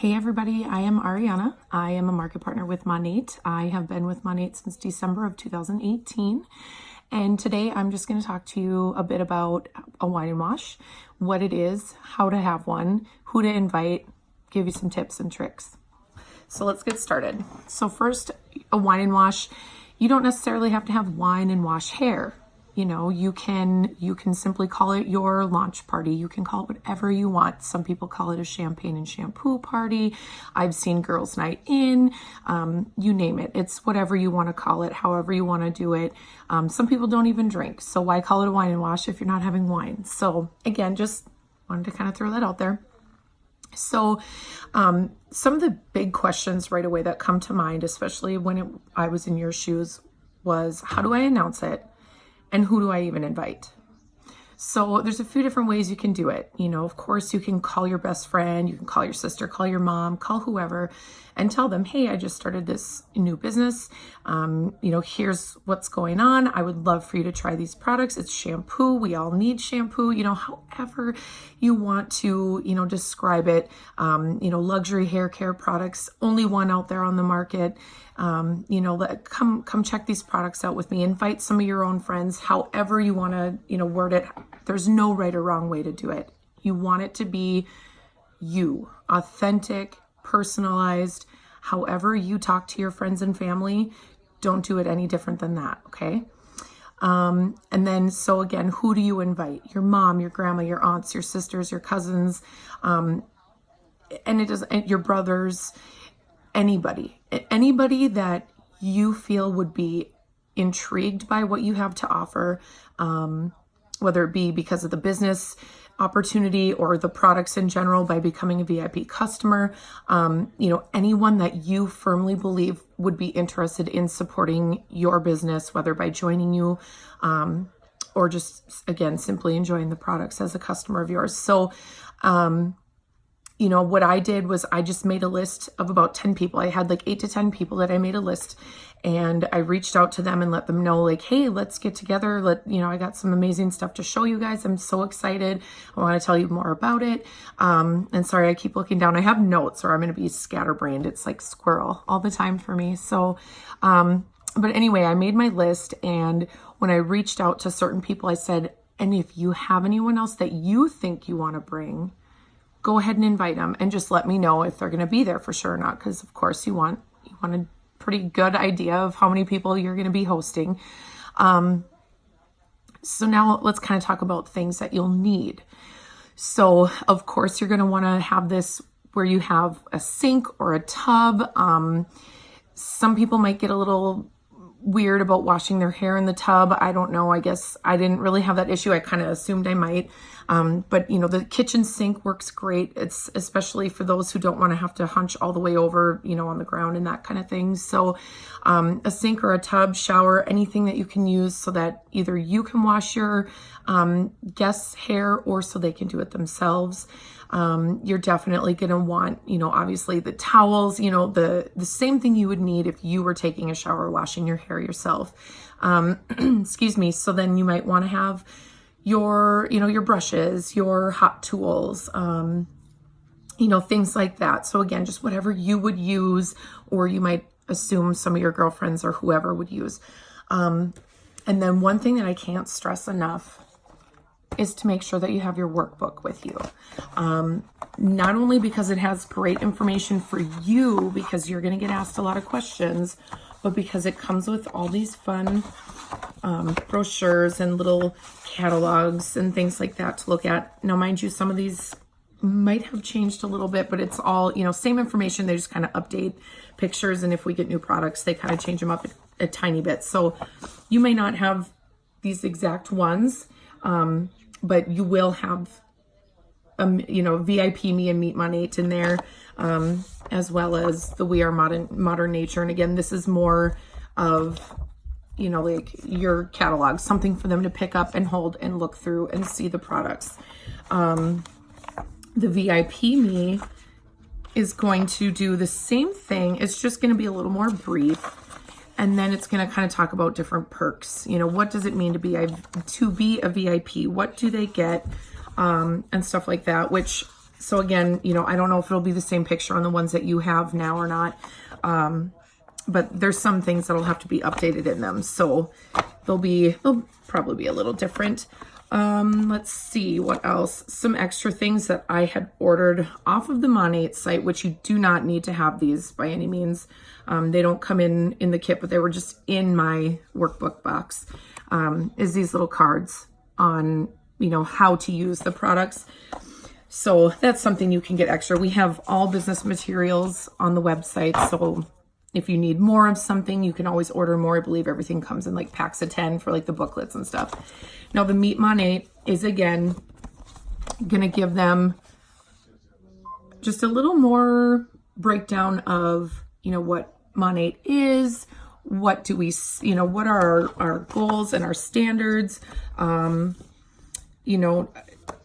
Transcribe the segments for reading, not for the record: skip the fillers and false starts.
Hey everybody, I am Ariana. I am a market partner with Monat. I have been with Monat since December of 2018. And today I'm just going to talk to you a bit about a wine and wash, what it is, how to have one, who to invite, give you some tips and tricks. So let's get started. So first, a wine and wash, you don't necessarily have to have wine and wash hair. You know, you can simply call it your launch party. You can call it whatever you want. Some people call it a champagne and shampoo party. I've seen girls' night in, you name it. It's whatever you want to call it, however you want to do it. Some people don't even drink. So why call it a wine and wash if you're not having wine? So again, just wanted to kind of throw that out there. So some of the big questions right away that come to mind, especially when I was in your shoes, was how do I announce it? And who do I even invite? So there's a few different ways you can do it. You know, of course, you can call your best friend, you can call your sister, call your mom, call whoever, and tell them, hey, I just started this new business. Here's what's going on. I would love for you to try these products. It's shampoo. We all need shampoo, however you want to, describe it. Luxury hair care products, only one out there on the market. Come check these products out with me. Invite some of your own friends, however you want to, word it. There's no right or wrong way to do it. You want it to be you, authentic, personalized. However you talk to your friends and family, don't do it any different than that. Okay. And then, so again, who do you invite? Your mom, your grandma, your aunts, your sisters, your cousins, and your brothers, anybody that you feel would be intrigued by what you have to offer, whether it be because of the business opportunity or the products in general by becoming a VIP customer, anyone that you firmly believe would be interested in supporting your business, whether by joining you, or just, again, simply enjoying the products as a customer of yours. So, what I did was I just made a list of about 10 people. I had like 8 to 10 people that I made a list, and I reached out to them and let them know, like, hey, let's get together. I got some amazing stuff to show you guys. I'm so excited. I want to tell you more about it. And sorry, I keep looking down. I have notes or I'm going to be scatterbrained. It's like squirrel all the time for me. So, but anyway, I made my list, and when I reached out to certain people, I said, and if you have anyone else that you think you want to bring, go ahead and invite them and just let me know if they're going to be there for sure or not. Because of course you want a pretty good idea of how many people you're going to be hosting. So now let's kind of talk about things that you'll need. So of course you're going to want to have this where you have a sink or a tub. Some people might get a little weird about washing their hair in the tub. I don't know. I guess I didn't really have that issue. I kind of assumed I might. But the kitchen sink works great. It's especially for those who don't want to have to hunch all the way over, on the ground and that kind of thing. So, a sink or a tub, shower, anything that you can use so that either you can wash your, guests' hair or so they can do it themselves. You're definitely going to want, obviously the towels, the same thing you would need if you were taking a shower, washing your hair yourself. Excuse me. So then you might want to have your brushes, your hot tools, things like that. So again, just whatever you would use, or you might assume some of your girlfriends or whoever would use. And then one thing that I can't stress enough is to make sure that you have your workbook with you. Not only because it has great information for you, because you're going to get asked a lot of questions, but because it comes with all these fun brochures and little catalogs and things like that to look at. Now, mind you, some of these might have changed a little bit, but it's all, same information. They just kind of update pictures. And if we get new products, they kind of change them up a tiny bit. So you may not have these exact ones, but you will have, VIP Me and Meet Monat in there, as well as the We Are Modern Nature. And again, this is more of, like your catalog, something for them to pick up and hold and look through and see the products. The VIP Me is going to do the same thing. It's just going to be a little more brief. And then it's going to kind of talk about different perks. What does it mean to be a VIP? What do they get? And stuff like that, which So again, you know, I don't know if it'll be the same picture on the ones that you have now or not. But there's some things that'll have to be updated in them. So they'll probably be a little different. Let's see what else. Some extra things that I had ordered off of the Monat site, which you do not need to have these by any means. They don't come in the kit, but they were just in my workbook box, is these little cards on, you know, how to use the products. So that's something you can get extra. We have all business materials on the website. So if you need more of something, you can always order more. I believe everything comes in like packs of 10 for like the booklets and stuff. Now the Meet Monat is again gonna give them just a little more breakdown of, you know, what Monat is, what do we, you know, what are our goals and our standards, you know,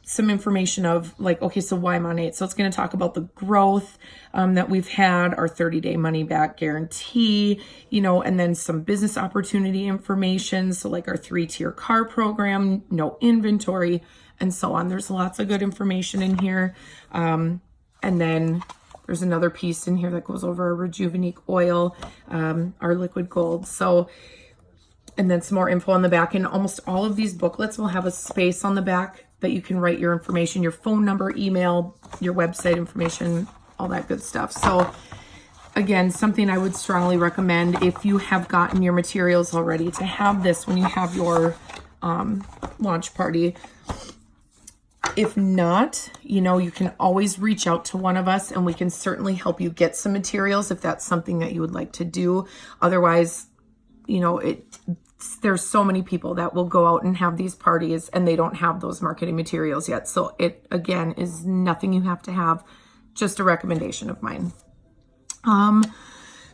some information of like, okay, so why Monat? So it's going to talk about the growth that we've had, our 30-day money back guarantee, you know, and then some business opportunity information. So like our 3-tier car program, no inventory, and so on. There's lots of good information in here. And then there's another piece in here that goes over our Rejuvenique oil, our liquid gold. So, and then some more info on the back. And almost all of these booklets will have a space on the back that you can write your information, your phone number, email, your website information, all that good stuff. So again, something I would strongly recommend if you have gotten your materials already to have this when you have your launch party. If not, you know, you can always reach out to one of us and we can certainly help you get some materials if that's something that you would like to do. Otherwise, you know, there's so many people that will go out and have these parties and they don't have those marketing materials yet. So it, again, is nothing you have to have, just a recommendation of mine.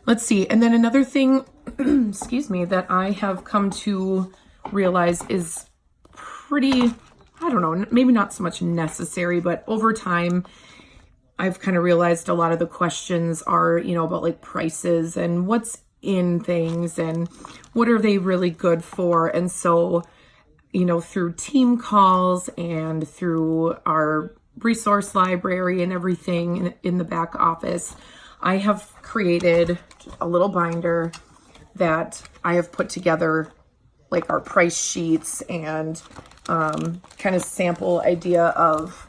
Let's see. And then another thing, excuse me, that I have come to realize is pretty, I don't know, maybe not so much necessary, but over time, I've kind of realized a lot of the questions are, you know, about like prices and what's in things and what are they really good for. And so, you know, through team calls and through our resource library and everything in the back office, I have created a little binder that I have put together like our price sheets and kind of sample idea of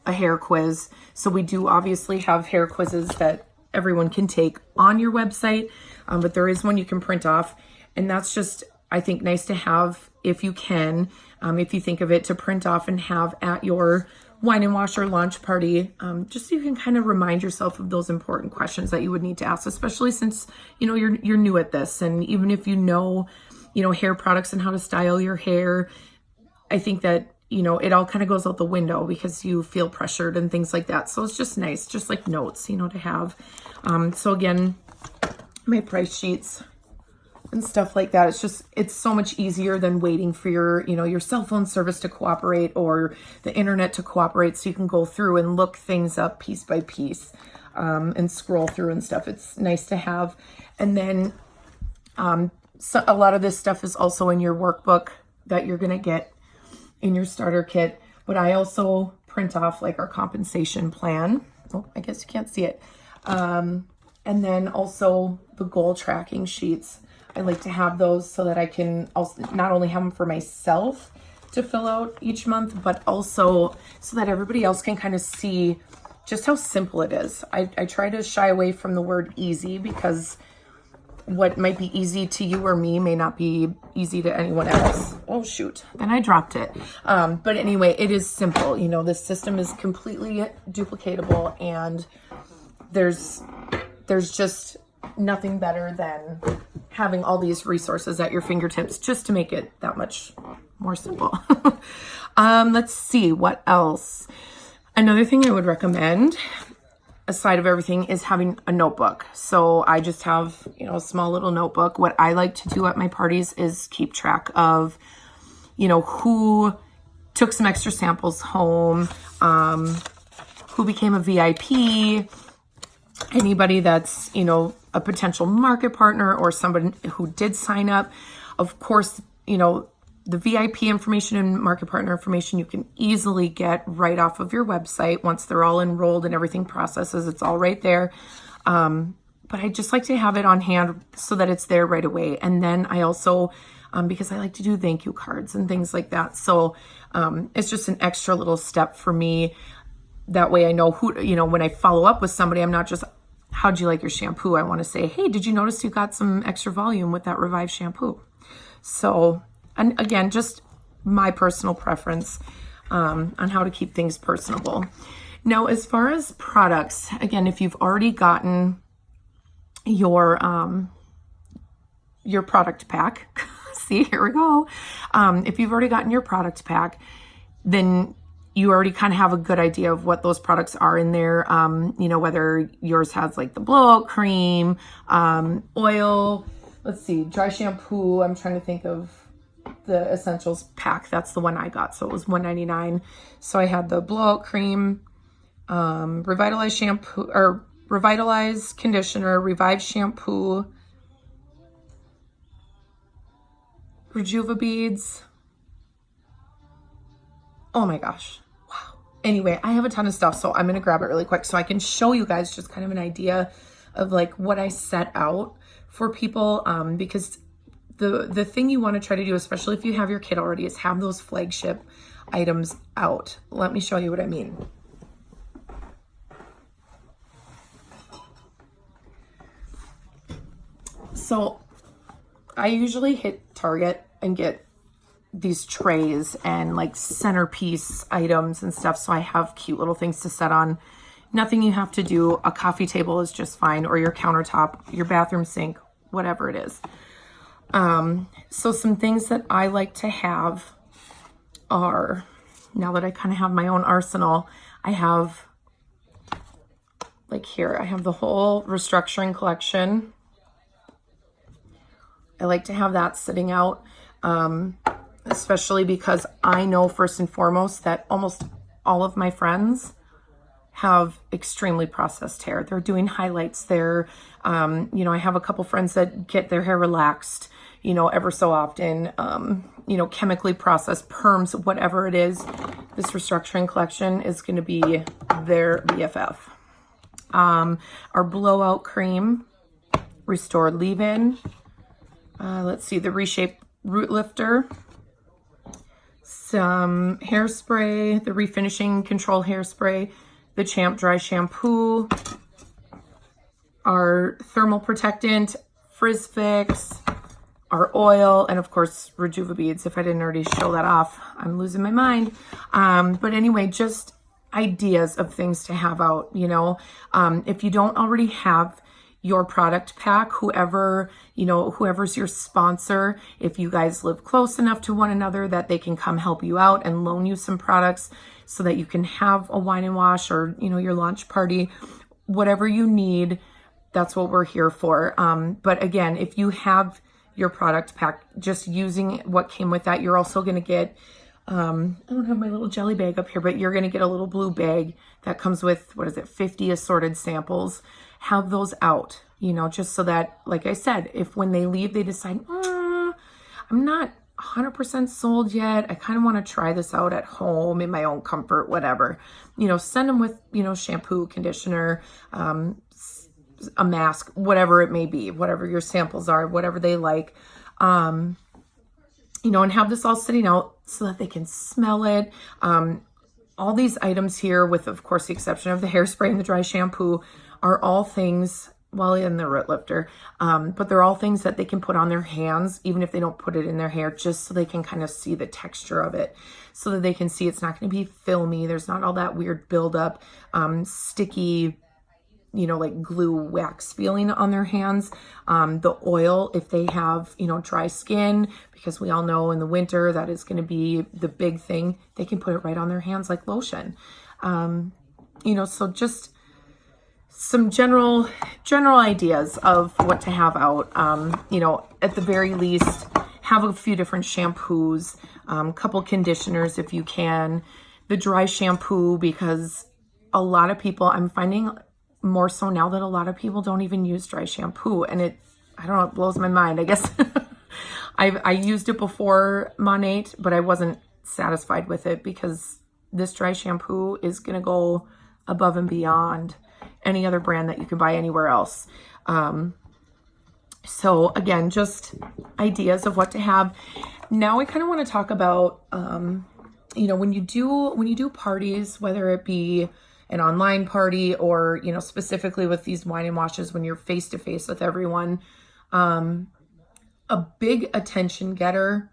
a hair quiz. So we do obviously have hair quizzes that everyone can take on your website, but there is one you can print off, and that's just, I think, nice to have if you can, if you think of it, to print off and have at your wine and wash or launch party, just so you can kind of remind yourself of those important questions that you would need to ask, especially since, you know, you're new at this. And even if you know, hair products and how to style your hair, I think that, you know, it all kind of goes out the window because you feel pressured and things like that. So it's just nice, just like notes, you know, to have. So again, my price sheets and stuff like that. It's so much easier than waiting for your cell phone service to cooperate or the internet to cooperate, so you can go through and look things up piece by piece, and scroll through and stuff. It's nice to have. And then, so a lot of this stuff is also in your workbook that you're going to get in your starter kit, but I also print off like our compensation plan. Oh, I guess you can't see it. And then also the goal tracking sheets. I like to have those so that I can also not only have them for myself to fill out each month, but also so that everybody else can kind of see just how simple it is. I try to shy away from the word easy, because what might be easy to you or me may not be easy to anyone else. Oh shoot, and I dropped it. But anyway, it is simple. You know, this system is completely duplicatable, and there's just nothing better than having all these resources at your fingertips just to make it that much more simple. Let's see what else. Another thing I would recommend, aside of everything, is having a notebook. So I just have, a small little notebook. What I like to do at my parties is keep track of, who took some extra samples home, who became a VIP, anybody that's, a potential market partner or somebody who did sign up. Of course, the VIP information and market partner information you can easily get right off of your website. Once they're all enrolled and everything processes, it's all right there. But I just like to have it on hand so that it's there right away. And then I also, because I like to do thank you cards and things like that. So it's just an extra little step for me. That way I know who, you know, when I follow up with somebody, I'm not just, how'd you like your shampoo? I want to say, hey, did you notice you got some extra volume with that Revive shampoo? So, and again, just my personal preference on how to keep things personable. Now, as far as products, again, if you've already gotten your product pack, see, here we go. If you've already gotten your product pack, then you already kind of have a good idea of what those products are in there. You know, whether yours has like the blowout cream, oil, let's see, dry shampoo. I'm trying to think of the essentials pack. That's the one I got. So it was $1.99. So I had the blowout cream, Revitalize shampoo, or Revitalize conditioner, Revive shampoo, Rejuva beads. Oh my gosh. Wow. Anyway, I have a ton of stuff, so I'm going to grab it really quick so I can show you guys just kind of an idea of like what I set out for people. Because the thing you want to try to do, especially if you have your kit already, is have those flagship items out. Let me show you what I mean. So I usually hit Target and get these trays and like centerpiece items and stuff. So I have cute little things to set on. Nothing you have to do. A coffee table is just fine, or your countertop, your bathroom sink, whatever it is. So some things that I like to have are, now that I kind of have my own arsenal, I have like here, I have the whole restructuring collection. I like to have that sitting out, especially because I know first and foremost that almost all of my friends have extremely processed hair. They're doing highlights. They're, you know, I have a couple friends that get their hair relaxed, you know, ever so often, you know, chemically processed perms, whatever it is. This restructuring collection is going to be their BFF. Our blowout cream, restored leave-in. Let's see, the Reshape Root Lifter, some hairspray, the Refinishing Control hairspray, the Champ Dry Shampoo, our Thermal Protectant, Frizz Fix, our oil, and of course, Rejuva beads. If I didn't already show that off, I'm losing my mind. But anyway, just ideas of things to have out, you know. If you don't already have your product pack, whoever, you know, whoever's your sponsor, if you guys live close enough to one another that they can come help you out and loan you some products so that you can have a wine and wash, or, you know, your launch party, whatever you need, that's what we're here for. But again, if you have your product pack, just using what came with that, you're also going to get, I don't have my little jelly bag up here, but you're going to get a little blue bag that comes with, what is it, 50 assorted samples. Have those out, you know, just so that, like I said, if when they leave, they decide, I'm not 100% sold yet. I kind of want to try this out at home in my own comfort, whatever, you know, send them with, you know, shampoo, conditioner, a mask, whatever it may be, whatever your samples are, whatever they like, you know, and have this all sitting out so that they can smell it. All these items here, with, of course, the exception of the hairspray and the dry shampoo, are all things, well, in the root lifter, but they're all things that they can put on their hands, even if they don't put it in their hair, just so they can kind of see the texture of it, so that they can see it's not going to be filmy. There's not all that weird buildup, sticky, you know, like glue wax feeling on their hands. The oil, if they have, you know, dry skin, because we all know in the winter that is going to be the big thing, they can put it right on their hands like lotion. You know, so just some general ideas of what to have out. You know, at the very least, have a few different shampoos, couple conditioners if you can, the dry shampoo, because a lot of people, I'm finding more so now that a lot of people don't even use dry shampoo, and I don't know, it blows my mind. I guess I used it before Monat, but I wasn't satisfied with it because this dry shampoo is going to go above and beyond any other brand that you can buy anywhere else. So again, just ideas of what to have. Now I kind of want to talk about, you know, when you do parties, whether it be an online party or, you know, specifically with these wine and washes, when you're face to face with everyone, a big attention getter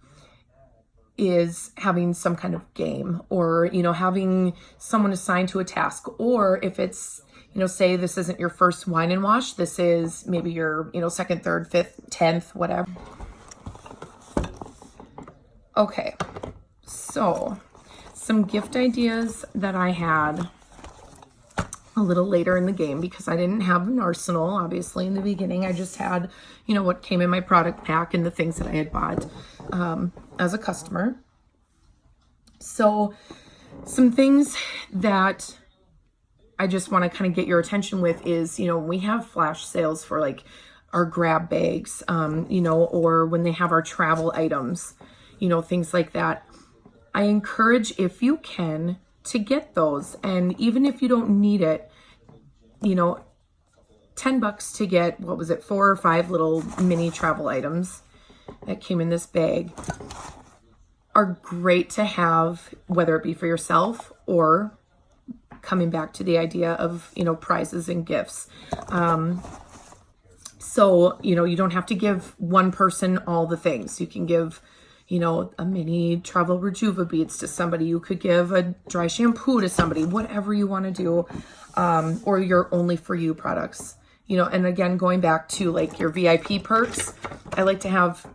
is having some kind of game, or, you know, having someone assigned to a task, or if it's, you know, say this isn't your first wine and wash, this is maybe your, you know, second, third, fifth, 10th, whatever. Okay, so some gift ideas that I had a little later in the game, because I didn't have an arsenal, obviously, in the beginning. I just had, you know, what came in my product pack and the things that I had bought as a customer. So some things that I just want to kind of get your attention with is, you know, we have flash sales for like our grab bags, you know, or when they have our travel items, you know, things like that. I encourage, if you can, to get those. And even if you don't need it, you know, $10 to get, what was it, 4 or 5 little mini travel items that came in this bag are great to have, whether it be for yourself or coming back to the idea of, you know, prizes and gifts. So, you know, you don't have to give one person all the things. You can give, you know, a mini travel Rejuva beads to somebody. You could give a dry shampoo to somebody, whatever you want to do, or your only for you products, you know. And again, going back to like your VIP perks, I like to have,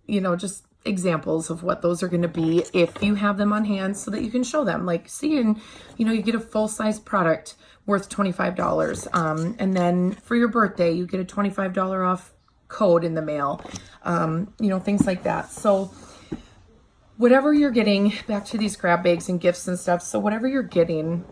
you know, just examples of what those are going to be if you have them on hand, so that you can show them, like, see, and, you know, you get a full-size product worth $25. And then for your birthday, you get a $25 off code in the mail, you know, things like that. So whatever you're getting, back to these grab bags and gifts and stuff. So whatever you're getting,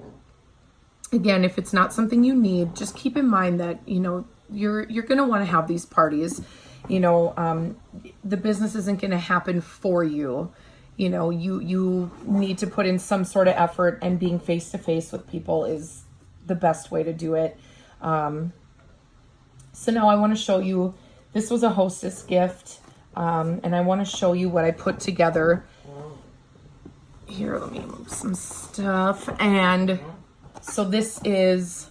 again, if it's not something you need, just keep in mind that, you know, you're going to want to have these parties. You know, the business isn't going to happen for you. You know, you need to put in some sort of effort, and being face to face with people is the best way to do it. So now I want to show you, this was a Hostess gift, and I want to show you what I put together. Here, let me move some stuff. And so this is,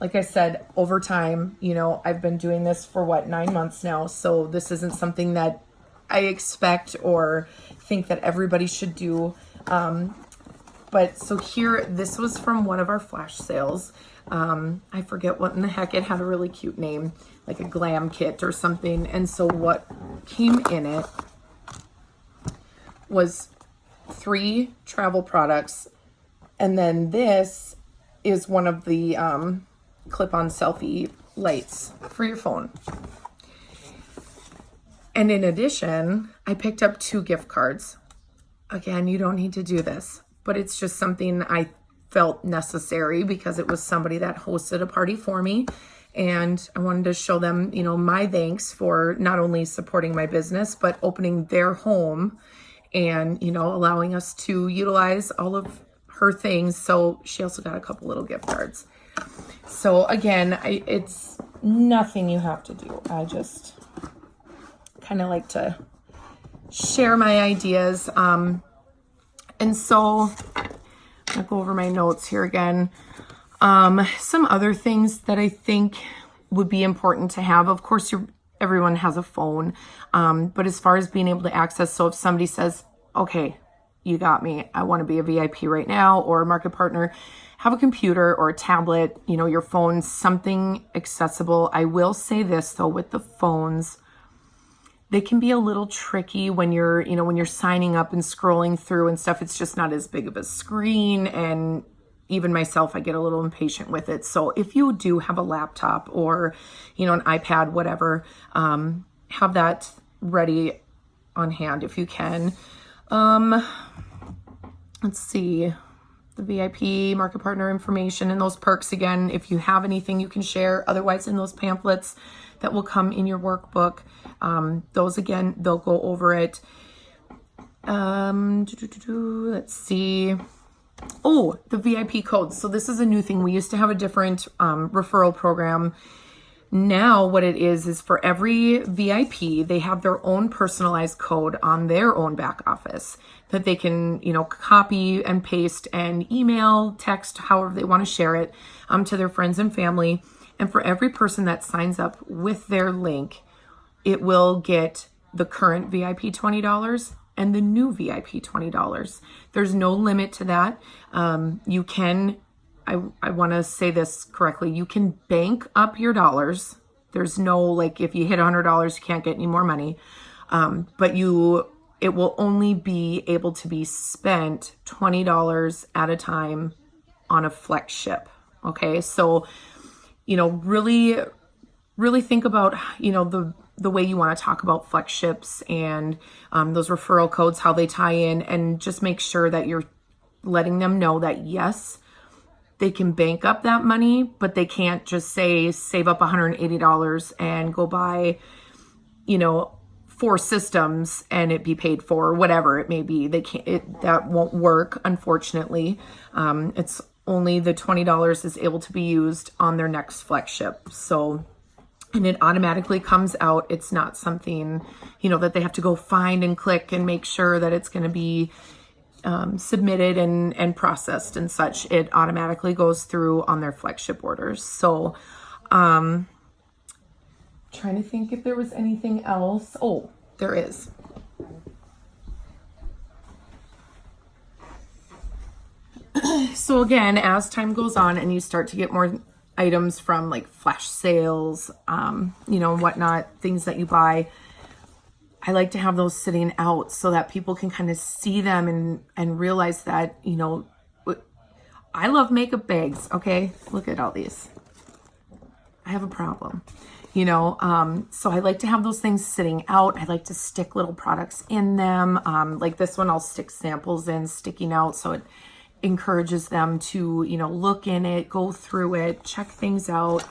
like I said, over time, you know, I've been doing this for 9 months now. So this isn't something that I expect or think that everybody should do. But so here, this was from one of our flash sales. I forget what in the heck, it had a really cute name, like a glam kit or something. And so what came in it was 3 travel products. And then this is one of the clip-on selfie lights for your phone. And in addition, I picked up 2 gift cards. Again, you don't need to do this, but it's just something I felt necessary because it was somebody that hosted a party for me. And I wanted to show them, you know, my thanks for not only supporting my business, but opening their home and, you know, allowing us to utilize all of her things. So she also got a couple little gift cards. So again, it's nothing you have to do. I just kind of like to share my ideas. And so I'll go over my notes here again. Some other things that I think would be important to have. Of course, everyone has a phone. But as far as being able to access, so if somebody says, okay, you got me, I want to be a VIP right now, or a market partner, have a computer or a tablet, you know, your phone, something accessible. I will say this though, with the phones, they can be a little tricky when you're, you know, when you're signing up and scrolling through and stuff. It's just not as big of a screen, and even myself, I get a little impatient with it. So if you do have a laptop or, you know, an iPad, whatever, have that ready on hand if you can. Let's see. the VIP market partner information and those perks again. If you have anything you can share, otherwise in those pamphlets that will come in your workbook, those again, they'll go over it. Let's see. Oh, the VIP codes. So this is a new thing. We used to have a different referral program. Now what it is for every VIP, they have their own personalized code on their own back office that they can, copy and paste and email, text, however they want to share it to their friends and family. And for every person that signs up with their link, it will get the current VIP $20 and the new VIP $20. There's no limit to that. You can, I want to say this correctly, you can bank up your dollars. There's no, like, if you hit $100, you can't get any more money. But it will only be able to be spent $20 at a time on a flex ship. Okay. So, really, really think about, the way you want to talk about flex ships and those referral codes, how they tie in, and just make sure that you're letting them know that yes, they can bank up that money, but they can't just say save up $180 and go buy, 4 systems and it be paid for, whatever it may be. They can't. That won't work, unfortunately. It's only the $20 is able to be used on their next flex ship. So, and it automatically comes out. It's not something, that they have to go find and click and make sure that it's going to be submitted and processed and such. It automatically goes through on their flex ship orders. So, trying to think if there was anything else. Oh, there is. So again, as time goes on and you start to get more items from like flash sales, whatnot, things that you buy, I like to have those sitting out so that people can kind of see them and realize that, I love makeup bags. Okay. Look at all these. I have a problem, so I like to have those things sitting out. I like to stick little products in them. Like this one, I'll stick samples in sticking out. So it encourages them to, look in it, go through it, check things out.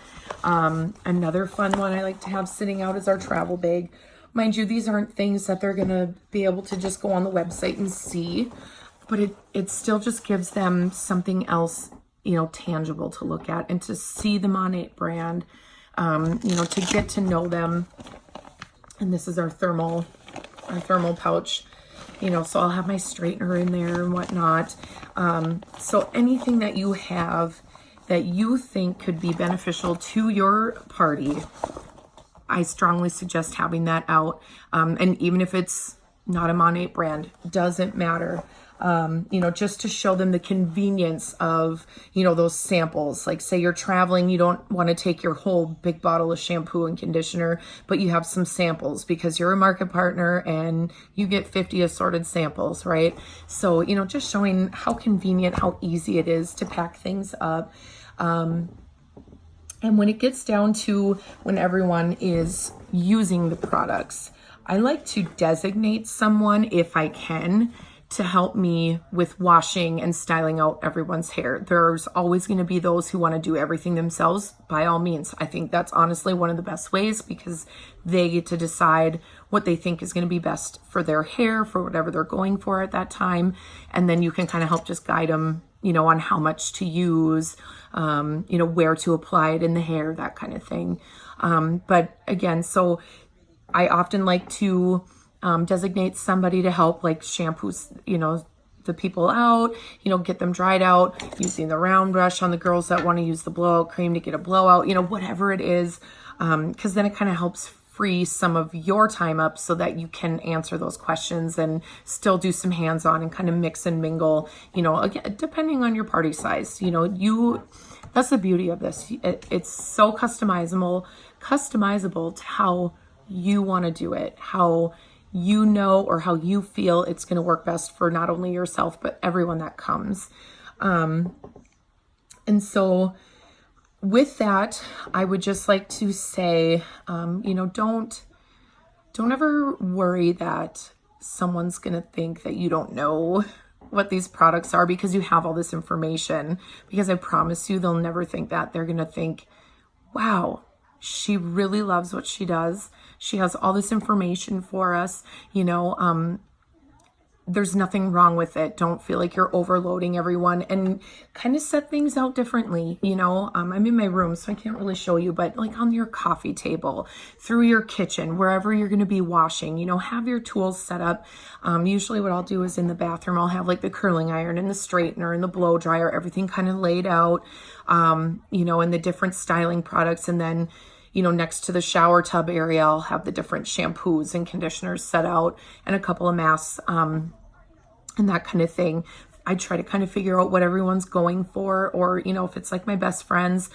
Another fun one I like to have sitting out is our travel bag. Mind you, these aren't things that they're going to be able to just go on the website and see, but it still just gives them something else, tangible to look at and to see the Monat brand, to get to know them. And this is our thermal pouch, so I'll have my straightener in there and whatnot. So anything that you have that you think could be beneficial to your party, I strongly suggest having that out. And even if it's not a Monat brand, doesn't matter. Just to show them the convenience of, those samples. Like say you're traveling, you don't want to take your whole big bottle of shampoo and conditioner, but you have some samples because you're a market partner and you get 50 assorted samples, right? So, just showing how convenient, how easy it is to pack things up. And when it gets down to when everyone is using the products, I like to designate someone, if I can, to help me with washing and styling out everyone's hair. There's always going to be those who want to do everything themselves. By all means, I think that's honestly one of the best ways because they get to decide what they think is going to be best for their hair, for whatever they're going for at that time. And then you can kind of help just guide them, on how much to use, where to apply it in the hair, that kind of thing. But again, so I often like to designate somebody to help like shampoos, the people out, get them dried out, using the round brush on the girls that want to use the blowout cream to get a blowout, whatever it is. Cause then it kind of helps free some of your time up so that you can answer those questions and still do some hands-on and kind of mix and mingle, again, depending on your party size, that's the beauty of this. It's so customizable to how you want to do it, how or how you feel it's going to work best for not only yourself, but everyone that comes. And so with that, I would just like to say, don't ever worry that someone's going to think that you don't know what these products are because you have all this information. Because I promise you, they'll never think that. They're going to think, wow, she really loves what she does. She has all this information for us, you know, there's nothing wrong with it. Don't feel like you're overloading everyone, and kind of set things out differently. You know, I'm in my room, so I can't really show you, but like on your coffee table, through your kitchen, wherever you're going to be washing, you know, have your tools set up. Usually what I'll do is in the bathroom, I'll have like the curling iron and the straightener and the blow dryer, everything kind of laid out, you know, and the different styling products. And then, you know, next to the shower tub area, I'll have the different shampoos and conditioners set out and a couple of masks, and that kind of thing. I try to kind of figure out what everyone's going for, or, you know, if it's like my best friends,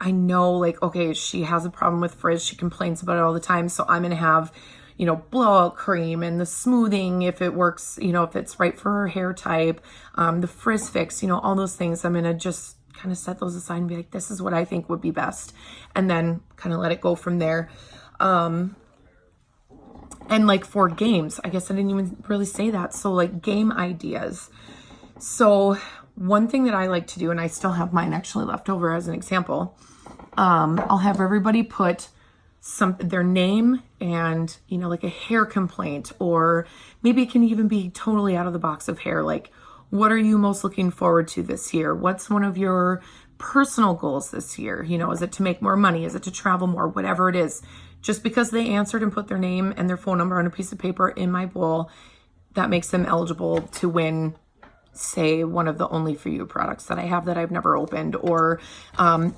I know like, okay, she has a problem with frizz. She complains about it all the time. So I'm going to have, you know, blowout cream and the smoothing if it works, you know, if it's right for her hair type, the frizz fix, you know, all those things. I'm going to just kind of set those aside and be like, this is what I think would be best. And then kind of let it go from there. And like for games, I guess I didn't even really say that. So like game ideas. So one thing that I like to do, and I still have mine actually left over as an example, I'll have everybody put their name and, you know, like a hair complaint, or maybe it can even be totally out of the box of hair. Like, what are you most looking forward to this year? What's one of your personal goals this year? You know, is it to make more money? Is it to travel more? Whatever it is. Just because they answered and put their name and their phone number on a piece of paper in my bowl, that makes them eligible to win, say, one of the Only For You products that I have that I've never opened. Or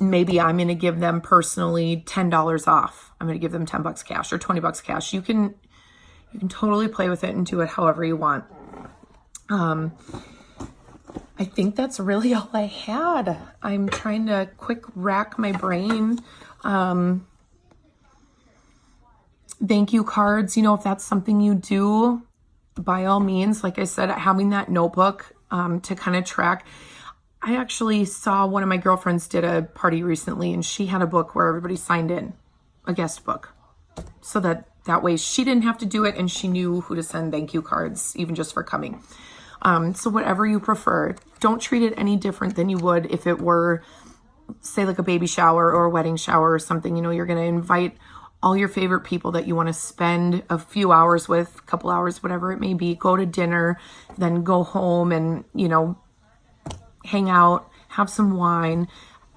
maybe I'm going to give them personally $10 off. I'm going to give them $10 cash or $20 cash. You can totally play with it and do it however you want. I think that's really all I had. I'm trying to quick rack my brain. Thank you cards, you know, if that's something you do, by all means, like I said, having that notebook to kind of track. I actually saw one of my girlfriends did a party recently, and she had a book where everybody signed in, a guest book. So that way she didn't have to do it, and she knew who to send thank you cards, even just for coming. So whatever you prefer, don't treat it any different than you would if it were, say, like a baby shower or a wedding shower or something. You know, you're going to invite all your favorite people that you want to spend a few hours with, a couple hours, whatever it may be, go to dinner, then go home and, you know, hang out, have some wine,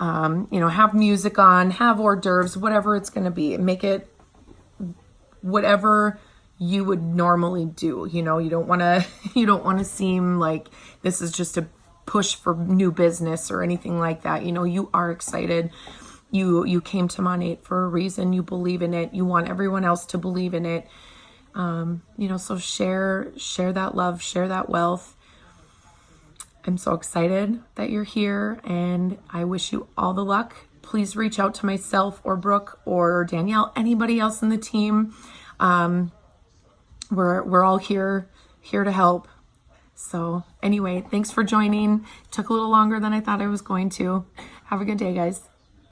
you know, have music on, have hors d'oeuvres, whatever it's going to be. Make it whatever you would normally do. You know, you don't want to seem like this is just a push for new business or anything like that. You know, you are excited. You came to Monat for a reason. You believe in it. You want everyone else to believe in it. You know, so share that love, share that wealth. I'm so excited that you're here, and I wish you all the luck. Please reach out to myself or Brooke or Danielle, anybody else in the team. We're all here to help. So anyway, thanks for joining. Took a little longer than I thought I was going to. Have a good day, guys.